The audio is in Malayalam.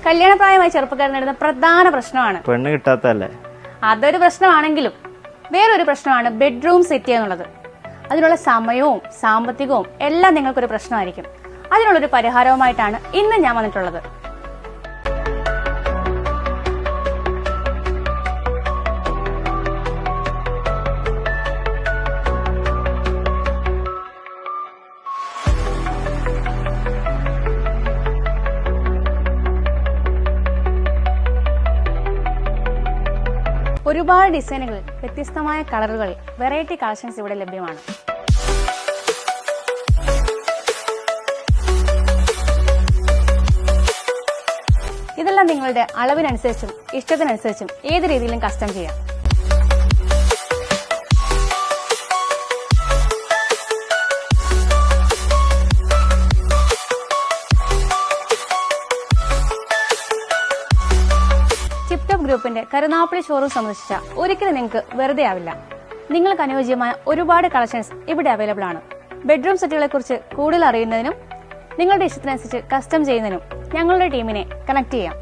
കല്യാണപ്രായമായ ചെറുപ്പക്കാർ നേരിടുന്ന പ്രധാന പ്രശ്നമാണ്. പെണ്ണ് കിട്ടാത്തല്ലേ? അതൊരു പ്രശ്നമാണെങ്കിലും വേറൊരു പ്രശ്നമാണ് ബെഡ്റൂം സെറ്റ് എന്നുള്ളത്. അതിനുള്ള സമയവും സാമ്പത്തികവും എല്ലാം നിങ്ങൾക്കൊരു പ്രശ്നമായിരിക്കും. അതിനുള്ളൊരു പരിഹാരവുമായിട്ടാണ് ഇന്ന് ഞാൻ വന്നിട്ടുള്ളത്. ഒരുപാട് ഡിസൈനുകളിൽ വ്യത്യസ്തമായ കളറുകളിൽ വെറൈറ്റി കളക്ഷൻസ് ഇവിടെ ലഭ്യമാണ്. ഇതെല്ലാം നിങ്ങളുടെ അളവിനനുസരിച്ചും ഇഷ്ടത്തിനനുസരിച്ചും ഏത് രീതിയിലും കസ്റ്റം ചെയ്യാം. ടിപ്ടോപ്പ് ഗ്രൂപ്പിന്റെ കരുനാഗപ്പള്ളി ഷോറൂം സന്ദർശിച്ച ഒരിക്കലും നിങ്ങൾക്ക് വെറുതെ ആവില്ല. നിങ്ങൾക്ക് അനുയോജ്യമായ ഒരുപാട് കളക്ഷൻസ് ഇവിടെ അവൈലബിൾ ആണ്. ബെഡ്റൂം സെറ്റുകളെ കുറിച്ച് കൂടുതൽ അറിയുന്നതിനും നിങ്ങളുടെ ഇഷ്ടത്തിനനുസരിച്ച് കസ്റ്റം ചെയ്യുന്നതിനും ഞങ്ങളുടെ ടീമിനെ കണക്ട് ചെയ്യാം.